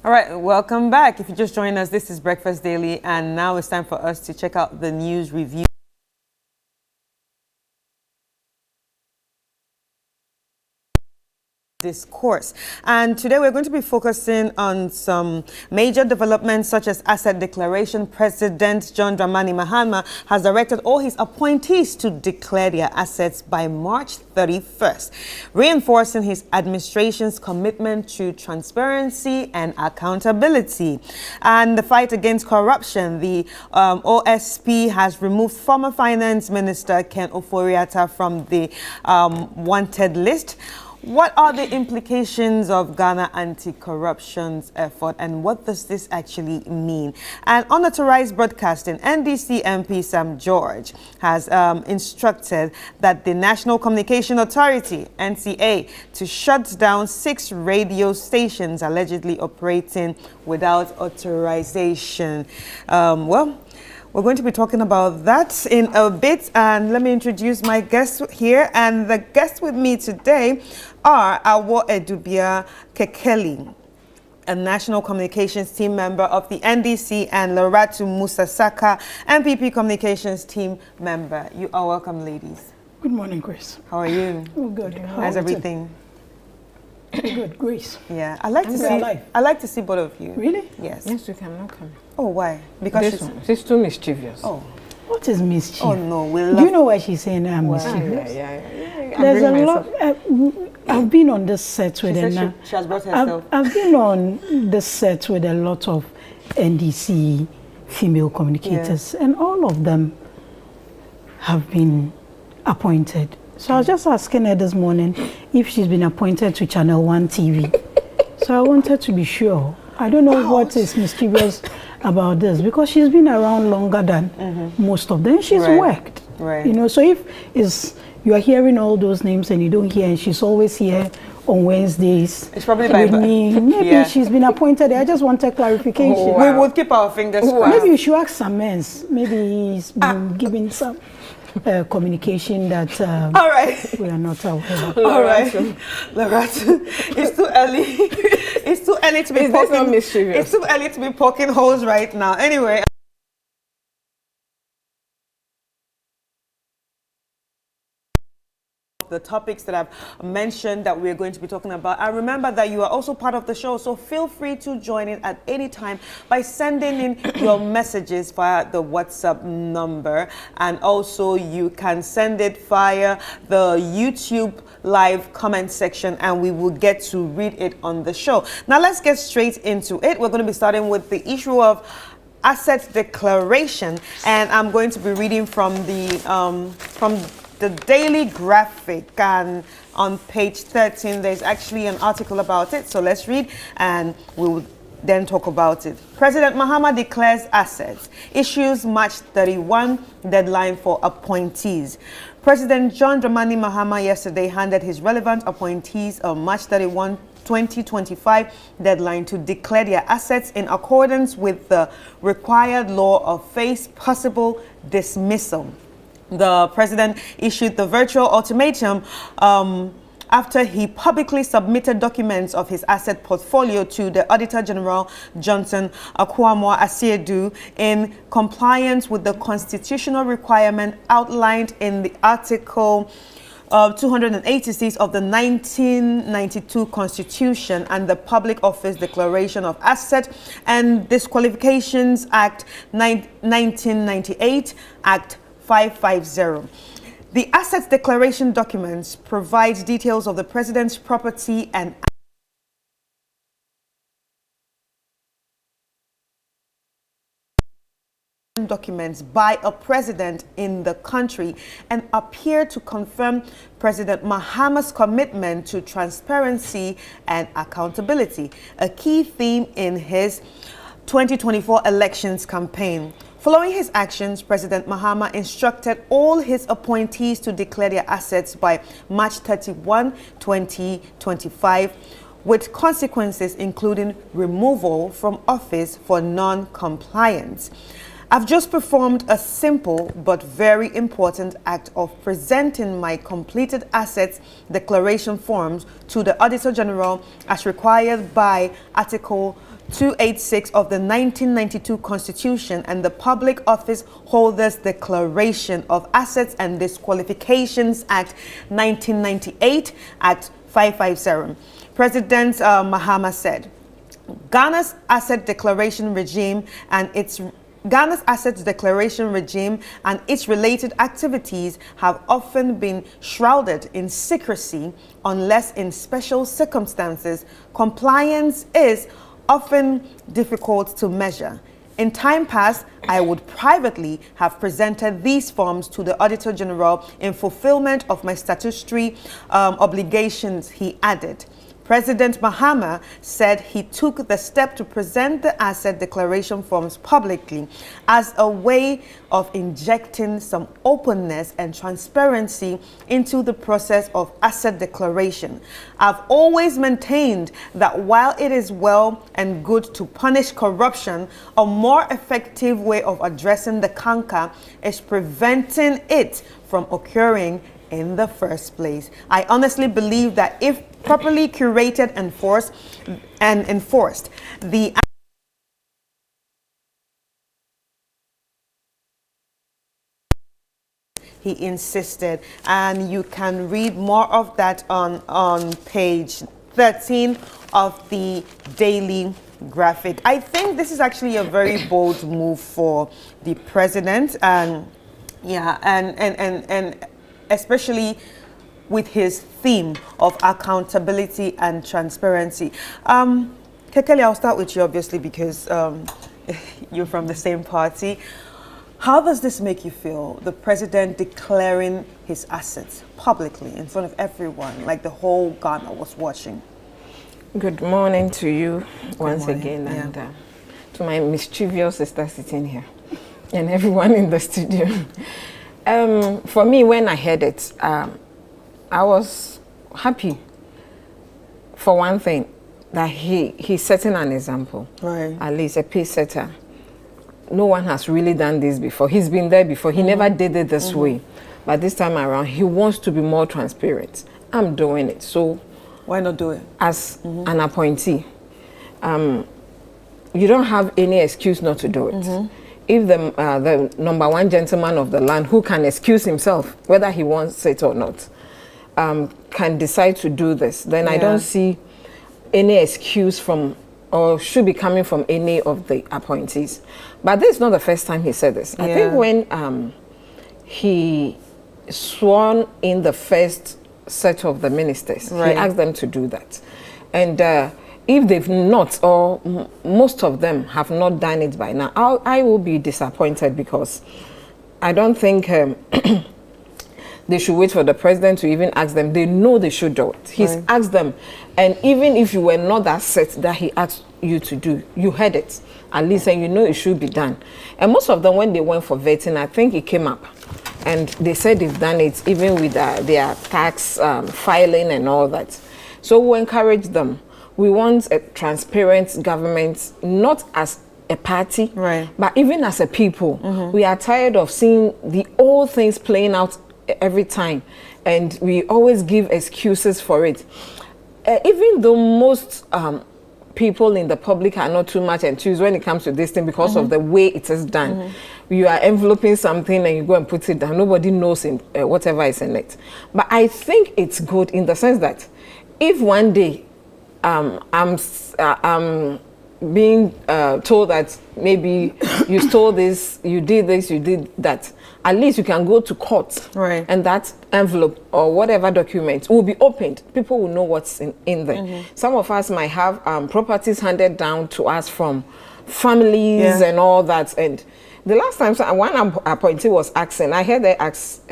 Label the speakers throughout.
Speaker 1: All right, welcome back. If you just joined us, this is Breakfast Daily, and now it's time for us to check out the news review. Discourse. And today we're going to be focusing on some major developments such as asset declaration. President John Dramani Mahama has directed all his appointees to declare their assets by March 31st, reinforcing his administration's commitment to transparency and accountability. And the fight against corruption, the OSP has removed former Finance Minister Ken Ofori-Atta from the wanted list. What are the implications of Ghana anti-corruption's effort, and what does this actually mean? And unauthorized broadcasting, NDC MP Sam George has instructed that the National Communication Authority, NCA, to shut down 6 radio stations allegedly operating without authorization. We're going to be talking about that in a bit, and let me introduce my guests here. And the guests with me today are Awo Edubia Kekeli, a National Communications Team member of the NDC, and Loratu Musasaka, MPP Communications Team member. You are welcome, ladies.
Speaker 2: Good morning, Grace.
Speaker 1: How are you?
Speaker 2: Oh, good.
Speaker 1: How's everything?
Speaker 2: Good, Grace.
Speaker 1: Yeah, I like to see both of you.
Speaker 2: Really?
Speaker 1: Yes.
Speaker 3: Yes, you can come.
Speaker 1: Oh, why? Because
Speaker 3: she's too mischievous.
Speaker 1: Oh.
Speaker 2: What is mischief?
Speaker 1: Oh no,
Speaker 2: Do you know why she's saying I'm mischievous?
Speaker 3: Yeah.
Speaker 2: There's a lot. I've been on this set with
Speaker 1: she has brought herself.
Speaker 2: I've been on this set with a lot of NDC female communicators, and all of them have been appointed. So I was just asking her this morning if she's been appointed to ChannelOne TV. So I wanted to be sure. I don't know what is mischievous about this, because she's been around longer than most of them. She's worked.
Speaker 1: Right.
Speaker 2: You know, so if you are hearing all those names and you don't hear, and she's always here on Wednesdays.
Speaker 1: It's probably
Speaker 2: with me. Maybe she's been appointed. I just wanted clarification.
Speaker 1: Oh, wow. We would keep our fingers crossed.
Speaker 2: Maybe you should ask some men. Maybe he's been giving some communication that
Speaker 1: all right,
Speaker 2: we are not aware of.
Speaker 1: All right, Loratu, it's too early. It's too early to be poking. It's too early to be poking holes right now. Anyway. The topics that I've mentioned that we're going to be talking about. And remember that you are also part of the show, so feel free to join in at any time by sending in your messages via the WhatsApp number, and also you can send it via the YouTube live comment section, and we will get to read it on the show. Now let's get straight into it. We're going to be starting with the issue of asset declaration, and I'm going to be reading from the Daily Graphic, and on page 13 there's actually an article about it, so let's read and we'll then talk about it. President Mahama declares assets, issues March 31 deadline for appointees. President John Dramani Mahama yesterday handed his relevant appointees a March 31 2025 deadline to declare their assets in accordance with the required law or face possible dismissal. The president issued the virtual ultimatum after he publicly submitted documents of his asset portfolio to the Auditor General Johnson Akwamo-Asiedu in compliance with the constitutional requirement outlined in the Article 286 of the 1992 Constitution and the Public Office Declaration of Asset and Disqualifications Act 1998, Act 550. The Assets Declaration documents provide details of the President's property and documents by a president in the country and appear to confirm President Mahama's commitment to transparency and accountability, a key theme in his 2024 elections campaign. Following his actions, President Mahama instructed all his appointees to declare their assets by March 31, 2025, with consequences including removal from office for non-compliance. I've just performed a simple but very important act of presenting my completed assets declaration forms to the Auditor General as required by Article 286 of the 1992 Constitution and the Public Office Holders Declaration of Assets and Disqualifications Act 1998, Act 557. President Mahama said, Ghana's asset declaration regime and its related activities have often been shrouded in secrecy unless in special circumstances. Compliance is often difficult to measure. In time past, I would privately have presented these forms to the Auditor General in fulfillment of my statutory obligations, he added. President Mahama said he took the step to present the asset declaration forms publicly as a way of injecting some openness and transparency into the process of asset declaration. I've always maintained that while it is well and good to punish corruption, a more effective way of addressing the canker is preventing it from occurring in the first place. I honestly believe that if properly curated and enforced, he insisted, and you can read more of that on page 13 of the Daily Graphic. I think this is actually a very bold move for the president, and yeah, and especially with his theme of accountability and transparency. Kekeli, I'll start with you, obviously, because you're from the same party. How does this make you feel, the president declaring his assets publicly in front of everyone, like the whole Ghana was watching?
Speaker 3: Good morning to you once again,
Speaker 1: yeah.
Speaker 3: and to my mischievous sister sitting here, and everyone in the studio. For me, when I heard it, I was happy. For one thing, that he's setting an example.
Speaker 1: Right.
Speaker 3: At least a pace setter. No one has really done this before. He's been there before. He never did it this way. But this time around, he wants to be more transparent. I'm doing it. So
Speaker 1: why not do it?
Speaker 3: As an appointee, you don't have any excuse not to do it. If the number one gentleman of the land, who can excuse himself, whether he wants it or not, can decide to do this, then I don't see any excuse from, or should be coming from any of the appointees. But this is not the first time he said this. I think when he sworn in the first set of the ministers, he asked them to do that. And if they've not, or most of them have not done it by now, I will be disappointed, because I don't think they should wait for the president to even ask them. They know they should do it. He's asked them. And even if you were not that set that he asked you to do, you heard it at least, and you know it should be done. And most of them, when they went for vetting, I think it came up. And they said they've done it even with their tax filing and all that. So we encourage them. We want a transparent government, not as a party, but even as a people. We are tired of seeing the old things playing out every time, and we always give excuses for it. Even though most people in the public are not too much enthused when it comes to this thing because of the way it is done. You are enveloping something and you go and put it down. Nobody knows whatever is in it. But I think it's good in the sense that if one day I'm being told that maybe you stole this, you did this, you did that, at least you can go to court, and that envelope or whatever document will be opened. People will know what's in there. Some of us might have properties handed down to us from families and all that. And the last time one appointee was asking, I heard they ask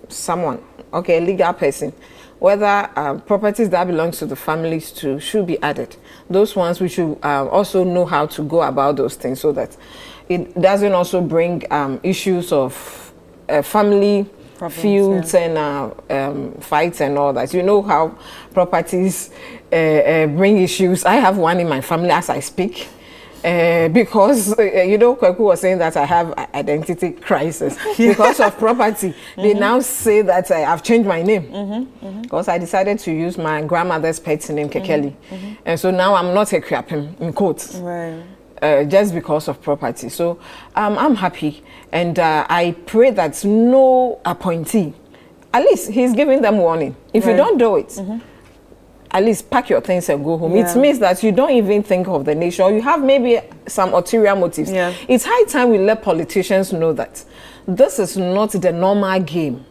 Speaker 3: someone, a legal person, whether properties that belongs to the families too should be added. Those ones, we should also know how to go about those things, so that it doesn't also bring issues of family feuds and fights and all that. You know how properties bring issues. I have one in my family as I speak. because you know, Kweku was saying that I have identity crisis because of property. They now say that I've changed my name because I decided to use my grandmother's pet name, Kekeli, and so now I'm not a Kriapim in quotes.
Speaker 1: Right.
Speaker 3: Just because of property. So I'm happy, and I pray that no appointee, at least he's giving them warning. If you don't do it, at least pack your things and go home. It means that you don't even think of the nation, or you have maybe some ulterior motives.
Speaker 1: Yeah.
Speaker 3: It's high time we let politicians know that this is not the normal game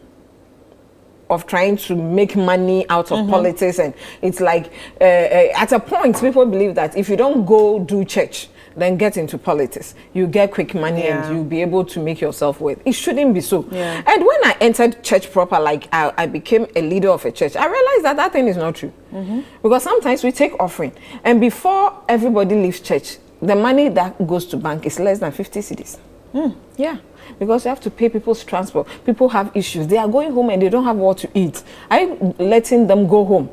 Speaker 3: of trying to make money out of politics. And it's like at a point people believe that if you don't go do church then get into politics, you get quick money and you'll be able to make yourself worth. It shouldn't be so. And when I entered church proper, like I became a leader of a church, I realized that that thing is not true. Because sometimes we take offering, and before everybody leaves church, the money that goes to bank is less than 50 cedis. Yeah, because you have to pay people's transport. People have issues. They are going home and they don't have what to eat. I'm letting them go home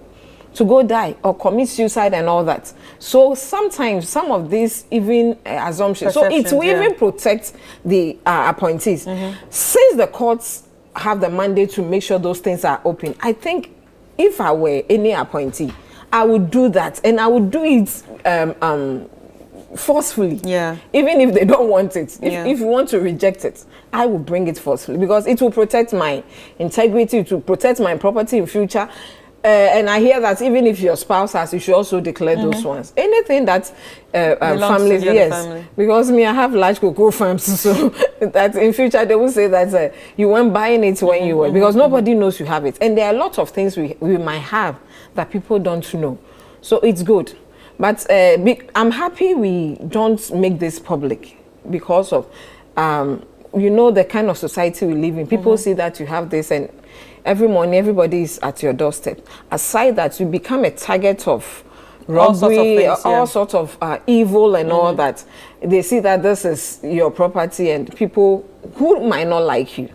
Speaker 3: to go die or commit suicide and all that. So sometimes some of these even assumptions. So it will even protect the appointees. Since the courts have the mandate to make sure those things are open, I think if I were any appointee, I would do that, and I would do it forcefully. Even if they don't want it. If you want to reject it, I will bring it forcefully, because it will protect my integrity, it will protect my property in future. And I hear that even if your spouse has, you should also declare those ones. Anything that families, family. Because me, I have large cocoa farms, so that in future they will say that you weren't buying it when you were, because nobody knows you have it. And there are a lot of things we might have that people don't know. So it's good. But I'm happy we don't make this public because of, you know, the kind of society we live in. People see that you have this, and every morning everybody is at your doorstep. Aside that, you become a target of robbery, all sorts of evil and all that. They see that this is your property, and people who might not like you,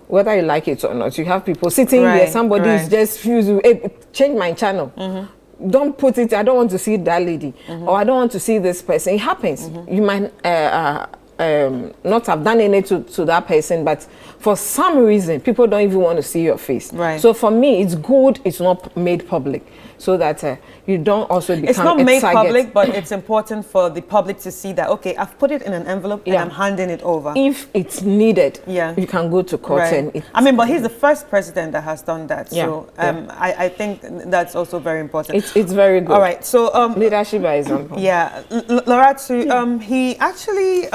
Speaker 3: whether you like it or not, you have people sitting here, somebody is just fusing, hey, change my channel. Don't put it, I don't want to see that lady, or I don't want to see this person. It happens. You might not have done anything to that person, but for some reason, people don't even want to see your face. So for me, it's good it's not made public, so that you don't also become a target.
Speaker 1: It's not made public, but it's important for the public to see that, okay, I've put it in an envelope and I'm handing it over.
Speaker 3: If it's needed, you can go to court. And
Speaker 1: I mean, but he's the first president that has done that. So I think that's also very important.
Speaker 3: It's very good.
Speaker 1: All right. So
Speaker 3: leadership by example.
Speaker 1: Laratu, he actually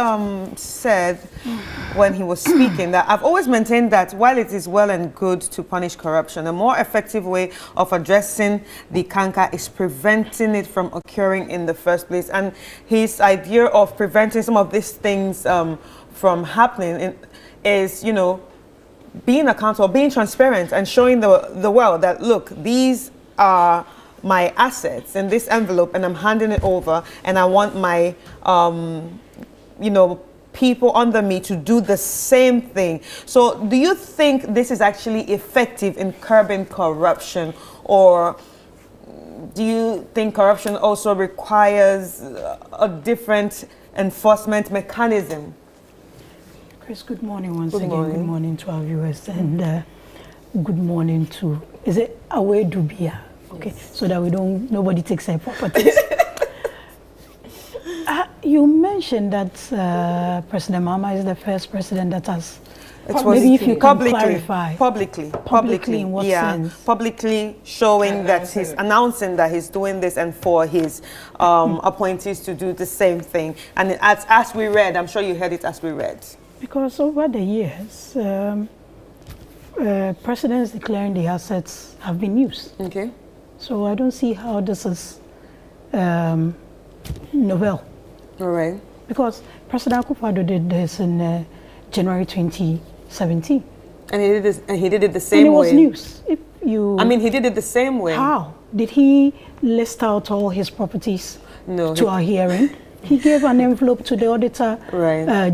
Speaker 1: said when he was speaking that I've always maintained that while it is well and good to punish corruption, a more effective way of addressing the canker is preventing it from occurring in the first place. And his idea of preventing some of these things from happening is, you know, being accountable, being transparent, and showing the world that, look, these are my assets in this envelope and I'm handing it over, and I want my you know, people under me to do the same thing. So do you think this is actually effective in curbing corruption, or do you think corruption also requires a different enforcement mechanism?
Speaker 2: Chris, good morning once again. Good morning to our viewers, and good morning to, is it Awe Dubia? Okay, so that nobody takes our properties. You mentioned that President Mahama is the first president that has, maybe if you can clarify.
Speaker 1: Publicly
Speaker 2: in what sense?
Speaker 1: Publicly showing that he's announcing that he's doing this, and for his appointees to do the same thing. And as we read, I'm sure you heard it as we read. Because
Speaker 2: over the years, presidents declaring the assets have been used.
Speaker 1: Okay.
Speaker 2: So I don't see how this is novel.
Speaker 1: All right.
Speaker 2: Because President Akufo-Addo did this in January 2017.
Speaker 1: And he did it the same way.
Speaker 2: And it was news. If you,
Speaker 1: I mean, he did it the same way.
Speaker 2: How? Did he list out all his properties to our hearing? He gave an envelope to the Auditor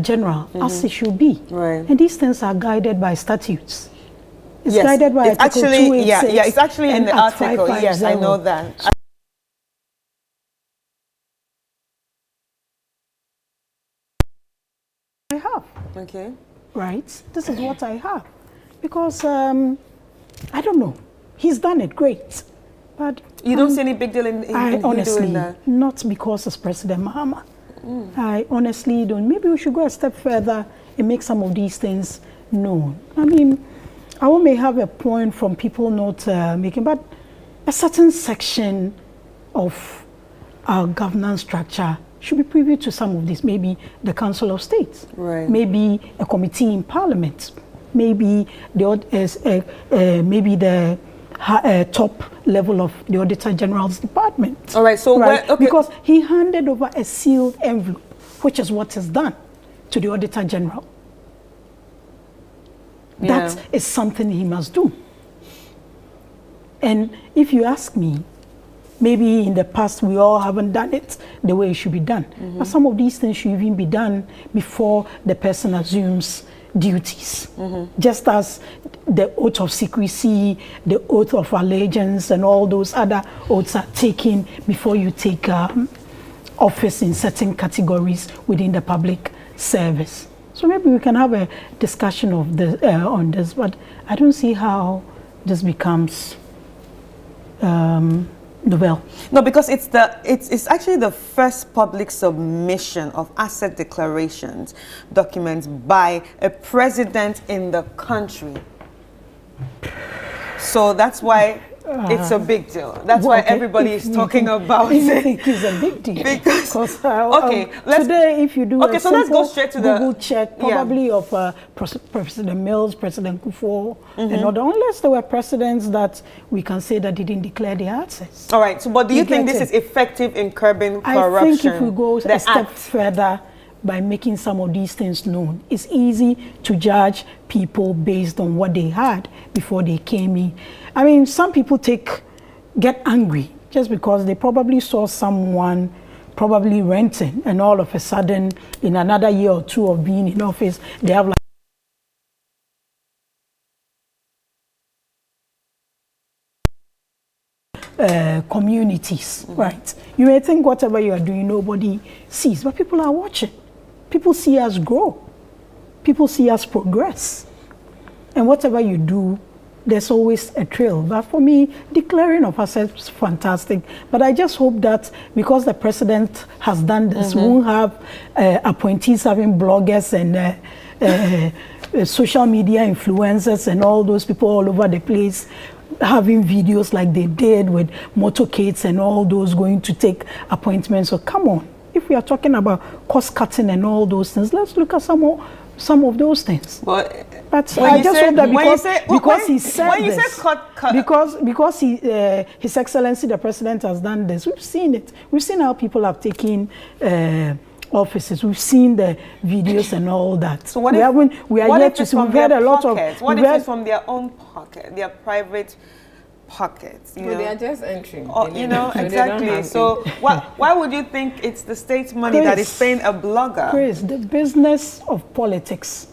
Speaker 2: General, as it should be. And these things are guided by statutes. It's guided by Article 286.
Speaker 1: It's actually in the article. Yes, I know that. Okay.
Speaker 2: right? This is what I have. Because, I don't know, he's done it great. But
Speaker 1: you don't see any big deal in him doing that?
Speaker 2: Not because it's President Mahama. I honestly don't. Maybe we should go a step further and make some of these things known. I mean, I may have a point from people not making, but a certain section of our governance structure should be privy to some of this. Maybe the Council of State,
Speaker 1: right?
Speaker 2: Maybe a committee in Parliament, maybe maybe the top level of the Auditor General's department.
Speaker 1: All right, so
Speaker 2: right?
Speaker 1: okay.
Speaker 2: Because he handed over a sealed envelope, which is what is done to the Auditor General.
Speaker 1: Yeah.
Speaker 2: That is something he must do. And if you ask me, maybe in the past we all haven't done it the way it should be done. But some of these things should even be done before the person assumes duties. Just as the oath of secrecy, the oath of allegiance, and all those other oaths are taken before you take office in certain categories within the public service. So maybe we can have a discussion of this, on this, but I don't see how this becomes novel.
Speaker 1: No, because it's actually the first public submission of asset declarations documents by a president in the country. So that's why it's a big deal. That's why everybody is talking about it.
Speaker 2: I think it's a big deal.
Speaker 1: Because
Speaker 2: okay, today if you do
Speaker 1: okay, so let's go straight to
Speaker 2: Google
Speaker 1: the
Speaker 2: check, probably of President Mills, President Kufuor, and other, unless there were presidents that we can say that didn't declare their assets.
Speaker 1: All right. So, but do you think this is effective in curbing corruption?
Speaker 2: I think if we go a step further by making some of these things known, it's easy to judge people based on what they had before they came in. I mean, some people get angry just because they probably saw someone probably renting, and all of a sudden, in another year or two of being in office, they have like communities, right? You may think whatever you are doing, nobody sees, but people are watching. People see us grow. People see us progress. And whatever you do, there's always a trail. But for me, declaring of assets is fantastic. But I just hope that because the president has done this, we won't have appointees having bloggers and social media influencers and all those people all over the place having videos like they did with motorcades and all those going to take appointments. So come on. If we are talking about cost cutting and all those things, let's look at some of those things. But I just hope that because he said this, because His Excellency the President has done this, we've seen it. We've seen how people have taken offices. We've seen the videos and all that. So
Speaker 1: what
Speaker 2: we are yet to see. We've heard a lot of.
Speaker 1: What if it's from their own pocket, their private pockets?
Speaker 3: But they are just entering.
Speaker 1: You know, exactly. So why would you think it's the state's money that is paying a blogger?
Speaker 2: Chris, the business of politics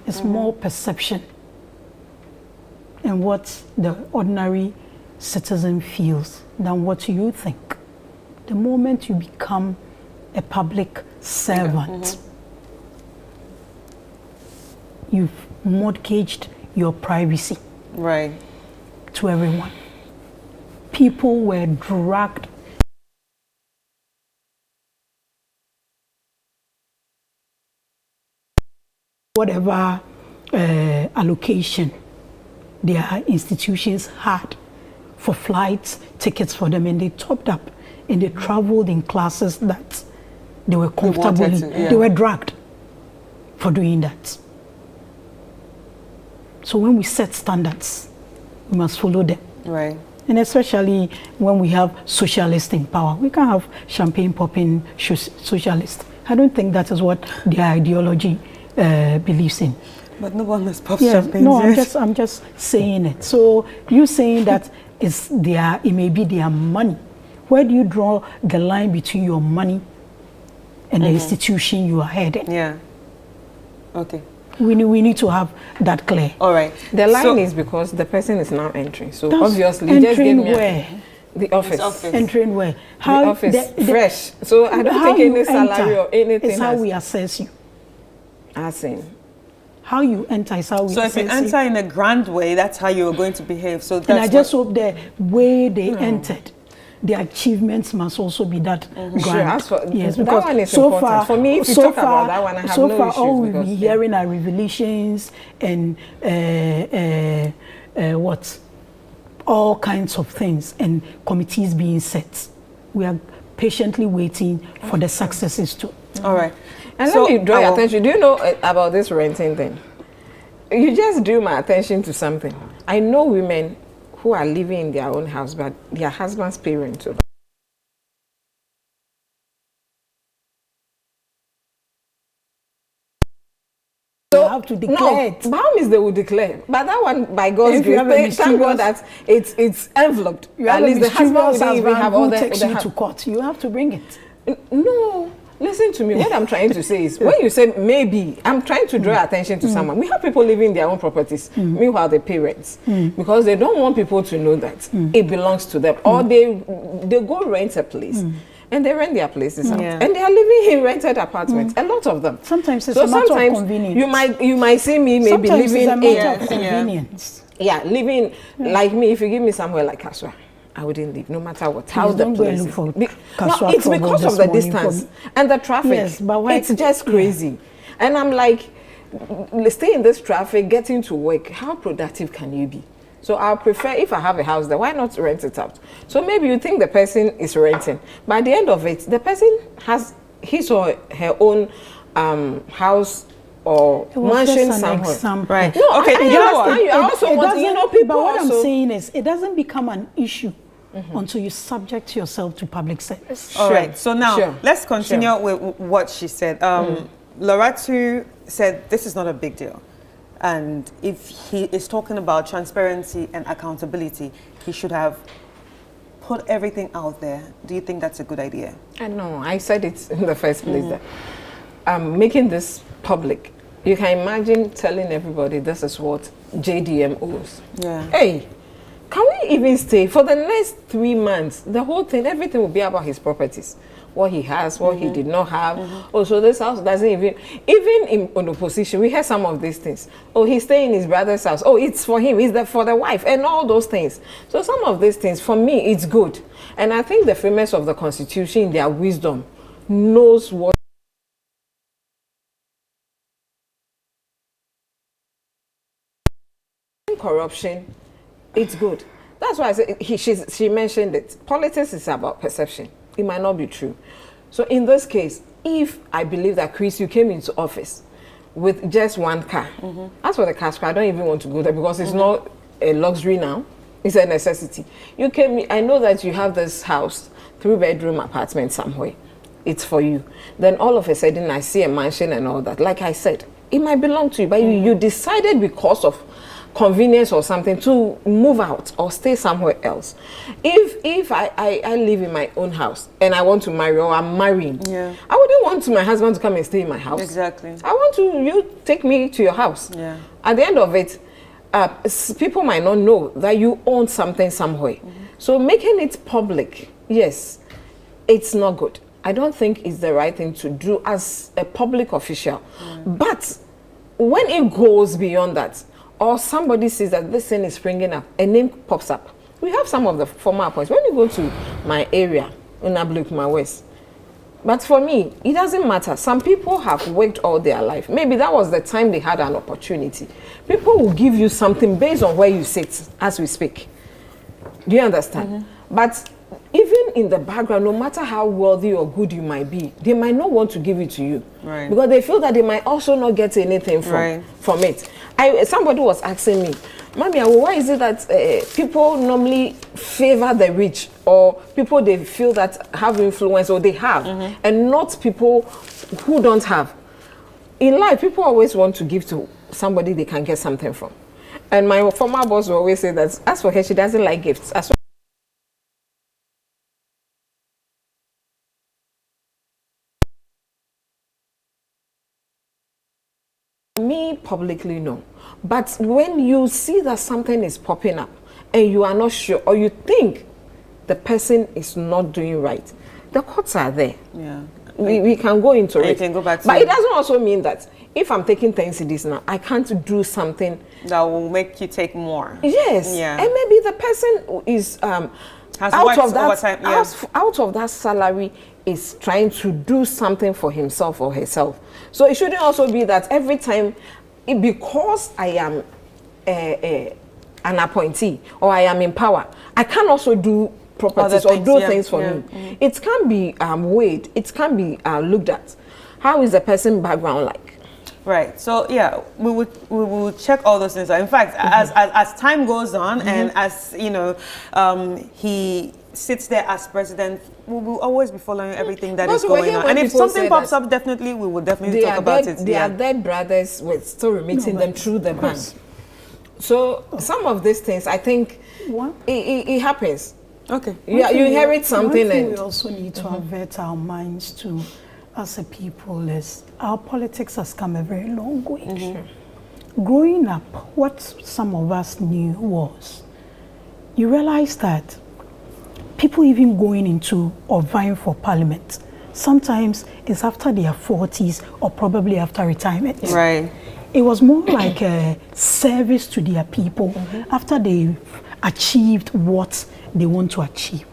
Speaker 2: is more perception and what the ordinary citizen feels than what you think. The moment you become a public servant, you've mortgaged your privacy to everyone. People were dragged whatever allocation their institutions had for flights, tickets for them, and they topped up and they traveled in classes that they were comfortable in. They were dragged for doing that. So when we set standards, we must follow them.
Speaker 1: Right.
Speaker 2: And especially when we have socialists in power. We can't have champagne popping socialists. I don't think that is what their ideology believes in.
Speaker 1: But no one has popped champagne.
Speaker 2: No, I'm just saying it. So you saying that it may be their money. Where do you draw the line between your money and the institution you are heading?
Speaker 1: Yeah. Okay.
Speaker 2: We need to have that clear.
Speaker 1: All right.
Speaker 3: The line is because the person is now entering. So obviously,
Speaker 2: entering
Speaker 3: just give me
Speaker 2: where?
Speaker 3: The office.
Speaker 2: Entering where?
Speaker 3: How the office fresh. So I don't take any salary or anything.
Speaker 2: It's how we assess you.
Speaker 3: As in,
Speaker 2: how you enter is how we
Speaker 1: So if you enter in a grand way, that's how you're going to behave. So that's
Speaker 2: and I just hope the way they entered, the achievements must also be that grand.
Speaker 3: Sure, as for,
Speaker 2: yes,
Speaker 3: that
Speaker 2: because
Speaker 3: one is
Speaker 2: so
Speaker 3: important.
Speaker 2: far,
Speaker 3: For me, if you
Speaker 2: so
Speaker 3: talk
Speaker 2: far,
Speaker 3: about that one, I have
Speaker 2: so
Speaker 3: no
Speaker 2: far,
Speaker 3: issues.
Speaker 2: all we've been
Speaker 3: Because,
Speaker 2: hearing are revelations and what, all kinds of things, and committees being set. We are patiently waiting for the successes too.
Speaker 1: all right.
Speaker 3: And
Speaker 1: So,
Speaker 3: let me draw your attention. Do you know about this renting thing? You just drew my attention to something. I know women who are living in their own house, but their husband's paying to them.
Speaker 2: They have to declare it.
Speaker 3: Baham is they will declare, but that one by God's
Speaker 2: If you have a
Speaker 3: grace, thank God
Speaker 2: mischievous-
Speaker 3: that it's enveloped.
Speaker 2: You have
Speaker 3: At least
Speaker 2: a
Speaker 3: the husband
Speaker 2: mischievous
Speaker 3: wouldn't even
Speaker 2: husband
Speaker 3: have all
Speaker 2: who
Speaker 3: the.
Speaker 2: takes you to court. You have to bring it.
Speaker 3: No, listen to me. What I'm trying to say is, when you say maybe, I'm trying to draw attention to someone. We have people living in their own properties, meanwhile they pay rents, because they don't want people to know that it belongs to them, or they go rent a place. And they rent their places out,
Speaker 1: Yeah.
Speaker 3: and they are living in rented apartments. A lot of them.
Speaker 2: Sometimes it's
Speaker 3: So
Speaker 2: a matter of
Speaker 3: sometimes
Speaker 2: convenience.
Speaker 3: you might see me maybe
Speaker 2: Sometimes
Speaker 3: living
Speaker 2: it's a matter
Speaker 3: in
Speaker 2: of convenience.
Speaker 3: living like me. If you give me somewhere like Kaswa, I wouldn't leave, no matter what. How
Speaker 2: Please
Speaker 3: the
Speaker 2: don't go
Speaker 3: place
Speaker 2: and
Speaker 3: is.
Speaker 2: look for
Speaker 3: No,
Speaker 2: Kaswa
Speaker 3: it's
Speaker 2: trouble
Speaker 3: because of
Speaker 2: this
Speaker 3: the
Speaker 2: morning
Speaker 3: distance
Speaker 2: for-
Speaker 3: and the traffic.
Speaker 2: Yes, but why-
Speaker 3: It's just crazy. And I'm like, stay in this traffic, getting to work. How productive can you be? So I'll prefer, if I have a house there, why not rent it out? So maybe you think the person is renting, but at the end of it, the person has his or her own house or
Speaker 2: It was
Speaker 3: mansion
Speaker 2: just an
Speaker 3: somewhere.
Speaker 2: example.
Speaker 1: Right.
Speaker 3: No,
Speaker 1: Okay,
Speaker 3: I
Speaker 1: you know what?
Speaker 3: understand you. I also want, you know, people
Speaker 2: But what I'm
Speaker 3: also-
Speaker 2: saying is, it doesn't become an issue until you subject yourself to public service.
Speaker 1: All
Speaker 3: Sure,
Speaker 1: right. So now
Speaker 3: sure,
Speaker 1: let's continue
Speaker 3: sure.
Speaker 1: with what she said. Loratu said this is not a big deal, and if he is talking about transparency and accountability, he should have put everything out there. Do you think that's a good idea?
Speaker 3: I know. I said it in the first place that making this public. You can imagine telling everybody this is what JDM owes.
Speaker 1: Yeah.
Speaker 3: Hey, can we even stay for the next 3 months? The whole thing, everything will be about his properties, what he has, what he did not have. Oh, so this house doesn't even in on opposition. We hear some of these things. Oh, he's staying in his brother's house. Oh, it's for him. It's for the wife, and all those things. So some of these things, for me, it's good. And I think the framers of the Constitution, in their wisdom, knows what. Corruption, it's good. That's why I said she mentioned it. Politics is about perception. It might not be true. So in this case, if I believe that Chris, you came into office with just one car. As for the cash car, I don't even want to go there because it's not a luxury now. It's a necessity. You came. I know that you have this house, 3-bedroom apartment somewhere. It's for you. Then all of a sudden, I see a mansion and all that. Like I said, it might belong to you, but you decided because of convenience or something to move out or stay somewhere else. If I live in my own house and I want to marry or I'm marrying,
Speaker 1: Yeah.
Speaker 3: I wouldn't want my husband to come and stay in my house.
Speaker 1: Exactly.
Speaker 3: I want you take me to your house.
Speaker 1: Yeah.
Speaker 3: At the end of it, people might not know that you own something somewhere. So making it public, yes, it's not good. I don't think it's the right thing to do as a public official. But when it goes beyond that, or somebody sees that this thing is springing up, a name pops up. We have some of the former appointees. When you go to my area, in my West, but for me, it doesn't matter. Some people have worked all their life. Maybe that was the time they had an opportunity. People will give you something based on where you sit as we speak. Do you understand? But even in the background, no matter how wealthy or good you might be, they might not want to give it to you.
Speaker 1: Right.
Speaker 3: Because they feel that they might also not get anything from it. Somebody was asking me, Mommy, why is it that people normally favor the rich, or people they feel that have influence or they have, and not people who don't have? In life, people always want to give to somebody they can get something from. And my former boss will always say that, as for her, she doesn't like gifts. Me publicly, no. But when you see that something is popping up and you are not sure, or you think the person is not doing right, the courts are there.
Speaker 1: Yeah.
Speaker 3: we can go into
Speaker 1: And
Speaker 3: it.
Speaker 1: you can go back to
Speaker 3: but
Speaker 1: it.
Speaker 3: it doesn't also mean that if I'm taking 10 CDs now, I can't do something
Speaker 1: that will make you take more.
Speaker 3: Yes.
Speaker 1: Yeah.
Speaker 3: And maybe the person is
Speaker 1: Has
Speaker 3: out
Speaker 1: worked
Speaker 3: of that
Speaker 1: overtime, yeah.
Speaker 3: out of that salary is trying to do something for himself or herself. So it shouldn't also be that every time, because I am an appointee or I am in power, I can also do properties or
Speaker 1: things,
Speaker 3: do
Speaker 1: yeah,
Speaker 3: things for
Speaker 1: yeah.
Speaker 3: me. It can be weighed. It can be looked at. How is the person background like?
Speaker 1: Right. So yeah, we would check all those things. In fact, as time goes on, and as you know, he sits there as president, we will always be following everything that is
Speaker 3: But we
Speaker 1: going
Speaker 3: hear
Speaker 1: on.
Speaker 3: when
Speaker 1: And if
Speaker 3: people
Speaker 1: something
Speaker 3: say
Speaker 1: pops
Speaker 3: that
Speaker 1: up, definitely we will definitely talk about it.
Speaker 3: They are dead brothers with still remitting them through the bank. So some of these things, I think,
Speaker 2: What?
Speaker 3: it happens.
Speaker 1: Okay.
Speaker 3: Yeah, you inherit something,
Speaker 2: One thing we
Speaker 3: and
Speaker 2: also need to avert our minds to, as a people, is our politics has come a very long way. Growing up, what some of us knew was, you realize that people even going into or vying for parliament, sometimes it's after their 40s or probably after retirement.
Speaker 1: Right.
Speaker 2: It was more like a service to their people after they've achieved what they want to achieve.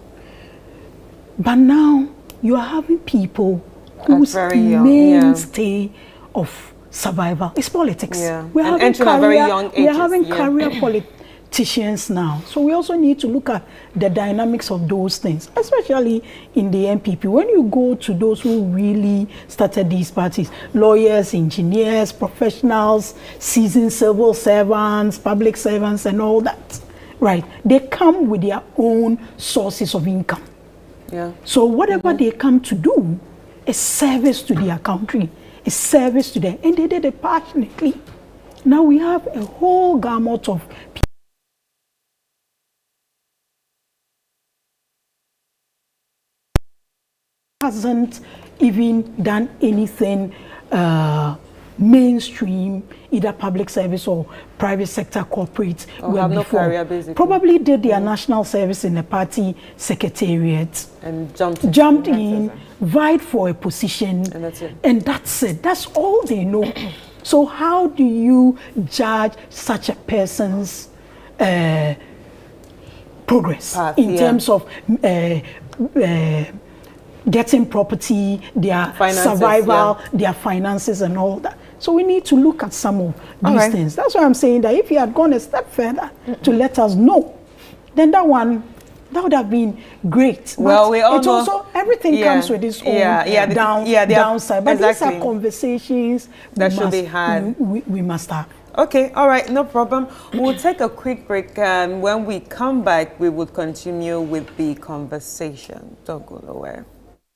Speaker 2: But now you are having people whose
Speaker 1: very young, yeah.
Speaker 2: mainstay of survival is politics.
Speaker 1: Yeah.
Speaker 2: We're
Speaker 1: And
Speaker 2: having
Speaker 1: entering at very young
Speaker 2: we are
Speaker 1: ages,
Speaker 2: having
Speaker 1: yeah.
Speaker 2: career politicians now. So we also need to look at the dynamics of those things, especially in the MPP. When you go to those who really started these parties, lawyers, engineers, professionals, seasoned civil servants, public servants, and all that, right? They come with their own sources of income.
Speaker 1: Yeah.
Speaker 2: So whatever they come to do is service to their country, is service to them, and they did it passionately. Now we have a whole gamut of people hasn't even done anything mainstream, either public service or private sector corporate.
Speaker 1: Or have no career, basically.
Speaker 2: Probably did their national service in the party secretariat,
Speaker 1: And jumped
Speaker 2: in, vied for a position,
Speaker 1: And that's it.
Speaker 2: and that's it. That's all they know. So how do you judge such a person's progress
Speaker 1: Path,
Speaker 2: in
Speaker 1: yeah.
Speaker 2: terms of getting property, their
Speaker 1: Finances,
Speaker 2: survival,
Speaker 1: yeah.
Speaker 2: their finances, and all that? So we need to look at some of these
Speaker 1: right.
Speaker 2: things. That's why I'm saying that if you had gone a step further to let us know, then that would have been great.
Speaker 1: Well,
Speaker 2: But
Speaker 1: we all
Speaker 2: it
Speaker 1: know-
Speaker 2: also, everything
Speaker 1: Yeah.
Speaker 2: comes with its own
Speaker 1: The-
Speaker 2: downside. But these
Speaker 1: exactly.
Speaker 2: are conversations
Speaker 1: That should be had.
Speaker 2: we must have.
Speaker 1: Okay, all right, no problem. We'll take a quick break, and when we come back, we will continue with the conversation. Don't go nowhere.